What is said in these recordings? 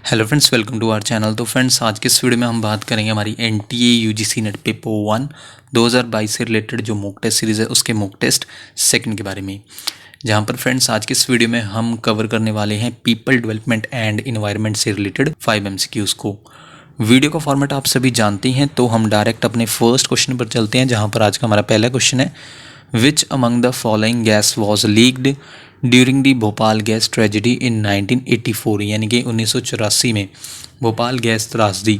Hello friends, welcome to our channel. तो friends, आज के इस वीडियो में हम बात करेंगे हमारी एनटीए यूजीसी नेट पेपर 1 2022 से रिलेटेड जो मॉक टेस्ट सीरीज़ है उसके मॉक टेस्ट सेकंड के बारे में। जहां पर फ्रेंड्स आज के इस वीडियो में हम कवर करने वाले हैं पीपल डेवलपमेंट एंड इन्वायरमेंट से रिलेटेड 5 MCQs को। वीडियो का फॉर्मेट आप सभी जानते हैं, तो हम डायरेक्ट अपने फर्स्ट क्वेश्चन पर चलते हैं, जहाँ पर आज का हमारा पहला क्वेश्चन है, which among the following gas was leaked during the Bhopal gas tragedy in 1984, यानी कि 1984 में भोपाल गैस त्रासदी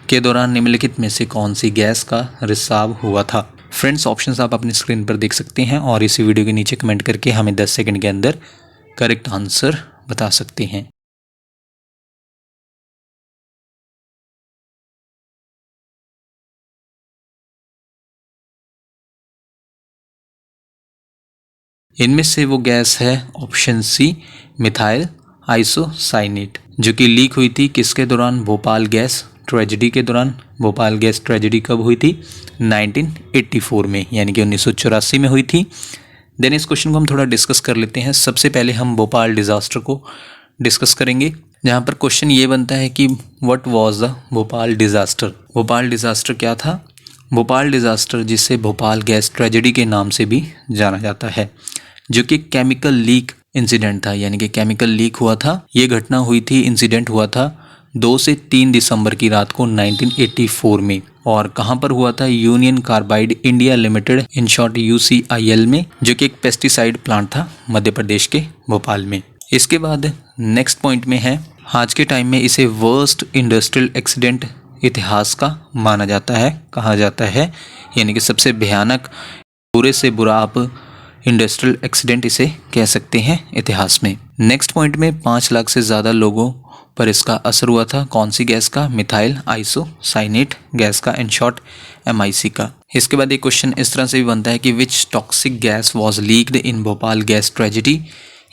के दौरान निम्नलिखित में से कौन सी गैस का रिसाव हुआ था। फ्रेंड्स, ऑप्शंस आप अपनी स्क्रीन पर देख सकते हैं और इसी वीडियो के नीचे कमेंट करके हमें 10 सेकंड के अंदर करेक्ट आंसर बता सकते हैं। इनमें से वो गैस है ऑप्शन सी, मिथाइल आइसोसाइनेट, जो कि लीक हुई थी किसके दौरान? भोपाल गैस ट्रेजेडी के दौरान। भोपाल गैस ट्रेजेडी कब हुई थी? 1984 में, यानी कि 1984 में हुई थी। देन इस क्वेश्चन को हम थोड़ा डिस्कस कर लेते हैं। सबसे पहले हम भोपाल डिज़ास्टर को डिस्कस करेंगे, जहाँ पर क्वेश्चन ये बनता है कि what was the Bhopal disaster. Bhopal disaster क्या था? भोपाल डिज़ास्टर, जिसे भोपाल गैस ट्रेजेडी के नाम से भी जाना जाता है, जो कि केमिकल लीक इंसिडेंट था, यानी कि केमिकल लीक हुआ था। ये घटना हुई थी, इंसिडेंट हुआ था 2 से 3 दिसंबर की रात को 1984 में। और कहाँ पर हुआ था? Union carbide India limited, in short UCIL में, जो कि एक पेस्टिसाइड प्लांट था मध्य प्रदेश के भोपाल में। इसके बाद नेक्स्ट पॉइंट में है, आज के टाइम में इसे वर्स्ट इंडस्ट्रियल एक्सीडेंट इतिहास का माना जाता है, कहा जाता है, यानी कि सबसे भयानक, बुरे से बुरा आप इंडस्ट्रियल एक्सीडेंट इसे कह सकते हैं इतिहास में। नेक्स्ट पॉइंट में 5 लाख से ज़्यादा लोगों पर इसका असर हुआ था। कौन सी गैस का? मिथाइल आइसोसाइनेट गैस का, इन शॉर्ट MIC का। इसके बाद एक क्वेश्चन इस तरह से भी बनता है कि which toxic gas was leaked in Bhopal gas tragedy,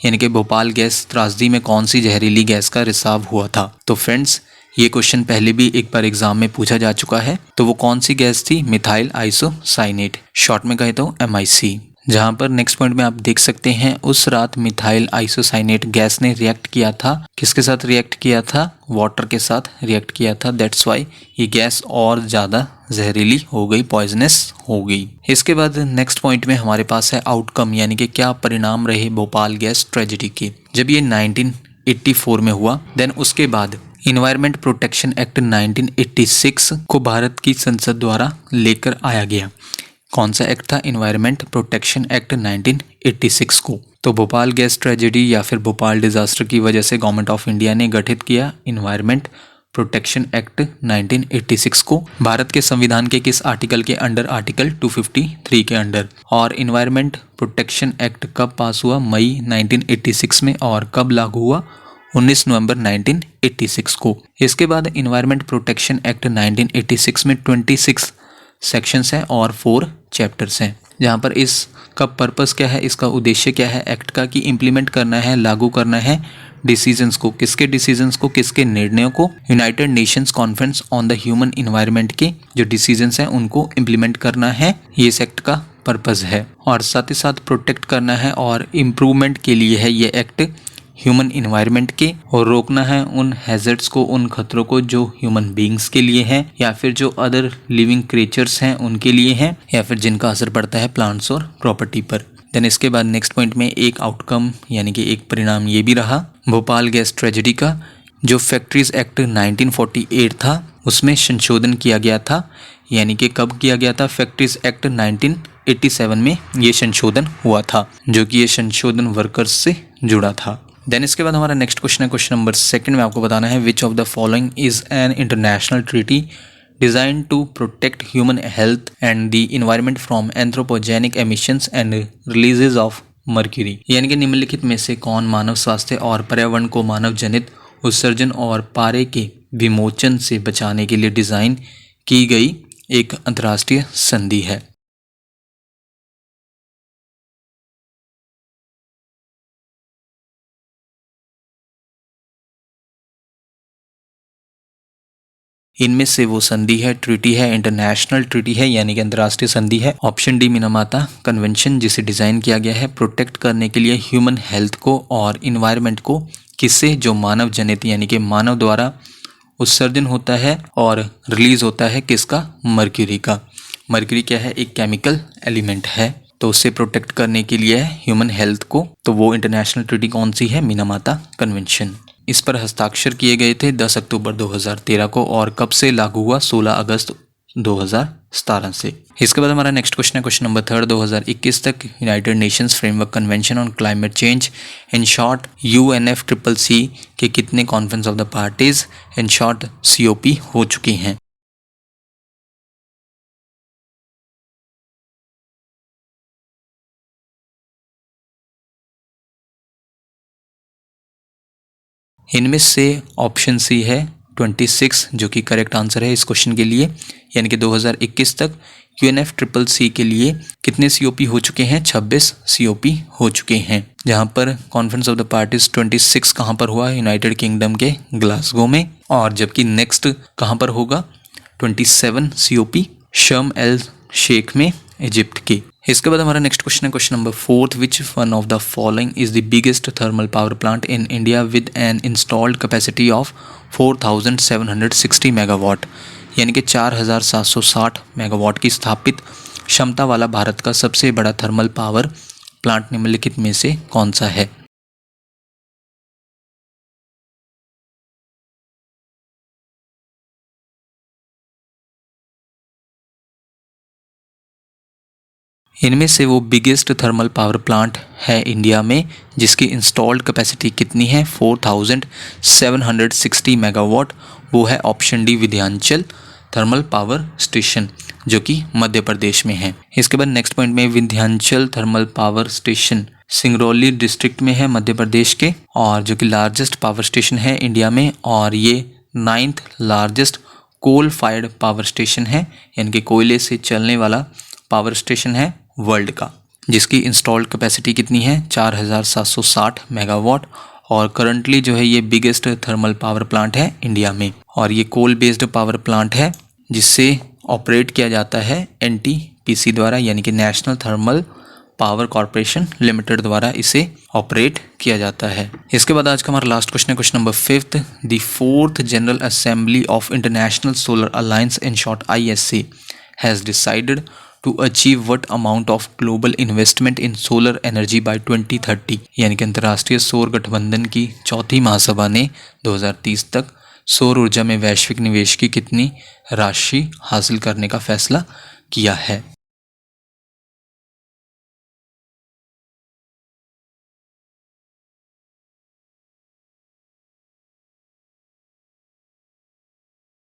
यानी कि भोपाल गैस त्रासदी में कौन सी जहरीली गैस का रिसाव हुआ था। तो फ्रेंड्स, ये क्वेश्चन पहले भी एक बार एग्जाम में पूछा जा चुका है। तो वो कौन सी गैस थी? मिथाइल आइसोसाइनेट, शॉर्ट में कहे तो MIC। जहाँ पर नेक्स्ट पॉइंट में आप देख सकते हैं, उस रात मिथाइल आइसोसाइनेट गैस ने रिएक्ट किया था। किसके साथ रिएक्ट किया था? वाटर के साथ रिएक्ट किया था। दैट्स वाई ये गैस और ज़्यादा जहरीली हो गई, पॉइजनस हो गई। इसके बाद नेक्स्ट पॉइंट में हमारे पास है आउटकम, यानी कि क्या परिणाम रहे भोपाल गैस ट्रेजिडी के। जब ये 1984 में हुआ, देन उसके बाद इन्वायरमेंट प्रोटेक्शन एक्ट 1986 को भारत की संसद द्वारा लेकर आया गया। कौन सा एक्ट था? इन्वायरमेंट प्रोटेक्शन एक्ट 1986 को। तो भोपाल गैस ट्रेजेडी या फिर भोपाल डिजास्टर की वजह से गवर्नमेंट ऑफ इंडिया ने गठित किया इन्वायरमेंट प्रोटेक्शन एक्ट 1986 को। भारत के संविधान के किस आर्टिकल के अंडर? आर्टिकल 253 के अंडर। और इन्वायरमेंट प्रोटेक्शन एक्ट कब पास हुआ? मई 1986 में। और कब लागू हुआ? 19 नवंबर 1986 को। इसके बाद इन्वायरमेंट प्रोटेक्शन एक्ट 1986 में 26 सेक्शंस हैं और 4 चैप्टर्स हैं, जहाँ पर इसका पर्पस क्या है, इसका उद्देश्य क्या है एक्ट का, कि इम्प्लीमेंट करना है, लागू करना है डिसीजंस को। किसके डिसीजंस को? किसके निर्णयों को? United Nations conference on the human environment के जो डिसीजंस हैं उनको इम्प्लीमेंट करना है, ये इस एक्ट का पर्पस है। और साथ ही साथ प्रोटेक्ट करना है और इम्प्रूवमेंट के लिए है ये एक्ट ह्यूमन इन्वायरमेंट के, और रोकना है उन हैजर्ड्स को, उन खतरों को जो ह्यूमन बींग्स के लिए हैं, या फिर जो अदर लिविंग क्रिएचर्स हैं उनके लिए हैं, या फिर जिनका असर पड़ता है प्लांट्स और प्रॉपर्टी पर। देन इसके बाद नेक्स्ट पॉइंट में एक आउटकम, यानी कि एक परिणाम ये भी रहा भोपाल गैस ट्रेजेडी का। जो फैक्ट्रीज एक्ट 1948 था उसमें संशोधन किया गया था, यानी कि कब किया गया था? फैक्ट्रीज एक्ट 1987 में ये संशोधन हुआ था, जो कि ये संशोधन वर्कर्स से जुड़ा था। देन इसके बाद हमारा नेक्स्ट क्वेश्चन है, क्वेश्चन नंबर 2 में आपको बताना है, which of the following is an international treaty designed to protect human health and the environment from anthropogenic emissions and releases of mercury, यानी कि निम्नलिखित में से कौन मानव स्वास्थ्य और पर्यावरण को मानव जनित उत्सर्जन और पारे के विमोचन से बचाने के लिए डिजाइन की गई एक अंतर्राष्ट्रीय संधि है। इनमें से वो संधि है, ट्रीटी है, इंटरनेशनल ट्रीटी है, यानी कि अंतर्राष्ट्रीय संधि है। ऑप्शन डी मिनामाता कन्वेंशन, जिसे डिज़ाइन किया गया है प्रोटेक्ट करने के लिए ह्यूमन हेल्थ को और इन्वायरमेंट को किससे? जो मानव जनित यानी कि मानव द्वारा उत्सर्जन होता है और रिलीज होता है किसका? मर्क्यूरी का। मर्क्यूरी क्या है? एक केमिकल एलिमेंट है, तो उससे प्रोटेक्ट करने के लिए है ह्यूमन हेल्थ को। तो वो इंटरनेशनल ट्रीटी कौन सी है? मिनामाता कन्वेंशन। इस पर हस्ताक्षर किए गए थे 10 अक्टूबर 2013 को और कब से लागू हुआ? 16 अगस्त 2017 से। इसके बाद हमारा नेक्स्ट क्वेश्चन है क्वेश्चन नंबर 3 2021 तक United Nations framework convention on climate change in short UNFCCC के कितने conference of the parties in short COP हो चुकी हैं? इनमें से ऑप्शन सी है 26 जो कि करेक्ट आंसर है इस क्वेश्चन के लिए, यानी कि 2021 तक UNFCCC के लिए कितने COP हो चुके हैं? 26 COP हो चुके हैं, जहां पर कॉन्फ्रेंस ऑफ द पार्टीज 26 कहां पर हुआ? यूनाइटेड किंगडम के ग्लासगो में। और जबकि नेक्स्ट कहां पर होगा? 27 COP शर्म एल शेख में, इजिप्ट की। इसके बाद हमारा नेक्स्ट क्वेश्चन है question number 4 which one of the following is the biggest thermal power plant in India with an installed capacity of 4760 megawatt, यानी कि 4760 मेगावाट की स्थापित क्षमता वाला भारत का सबसे बड़ा थर्मल पावर प्लांट निम्नलिखित में से कौन सा है? इनमें से वो बिगेस्ट थर्मल पावर प्लांट है इंडिया में जिसकी इंस्टॉल्ड कैपेसिटी कितनी है? 4760 मेगावाट। वो है option D Vindhyachal thermal power station जो कि मध्य प्रदेश में है। इसके बाद नेक्स्ट पॉइंट में Vindhyachal thermal power station Singrauli district में है मध्य प्रदेश के, और जो कि लार्जेस्ट पावर स्टेशन है इंडिया में, और ये 9th largest coal fired power station है, यानी कि कोयले से चलने वाला पावर स्टेशन है वर्ल्ड का, जिसकी इंस्टॉल्ड कैपेसिटी कितनी है? 4760 मेगावाट। और करंटली जो है ये बिगेस्ट थर्मल पावर प्लांट है इंडिया में, और ये कोल बेस्ड पावर प्लांट है जिससे ऑपरेट किया जाता है NTPC द्वारा, यानी कि national thermal power corporation limited द्वारा इसे ऑपरेट किया जाता है। इसके बाद आज का हमारा लास्ट क्वेश्चन है question number 5 the 4th general assembly of international solar alliance in short ISA has decided to achieve what amount of global investment in solar energy by 2030, यानी कि अंतर्राष्ट्रीय सौर गठबंधन की चौथी महासभा ने 2030 तक सौर ऊर्जा में वैश्विक निवेश की कितनी राशि हासिल करने का फैसला किया है?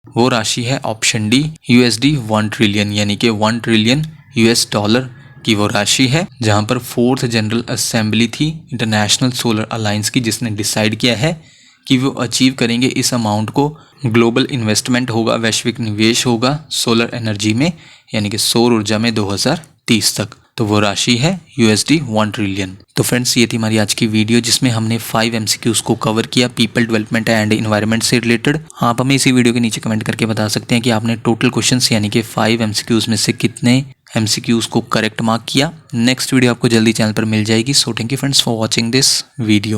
वो राशि है ऑप्शन डी USD 1 ट्रिलियन, यानी कि 1 ट्रिलियन US डॉलर की वो राशि है, जहां पर 4th जनरल असेंबली थी इंटरनेशनल सोलर अलायंस की, जिसने डिसाइड किया है कि वो अचीव करेंगे इस अमाउंट को। ग्लोबल इन्वेस्टमेंट होगा, वैश्विक निवेश होगा सोलर एनर्जी में, यानी कि सौर ऊर्जा में 2030 तक। तो वो राशि है USD 1 ट्रिलियन। तो फ्रेंड्स ये थी हमारी आज की वीडियो जिसमें हमने 5 MCQs को कवर किया पीपल डेवलपमेंट एंड इन्वायरमेंट से रिलेटेड। आप हमें इसी वीडियो के नीचे कमेंट करके बता सकते हैं कि आपने टोटल क्वेश्चंस यानी कि 5 MCQs में से कितने MCQs को करेक्ट मार्क किया। नेक्स्ट वीडियो आपको जल्दी चैनल पर मिल जाएगी। So thank you friends for watching this video.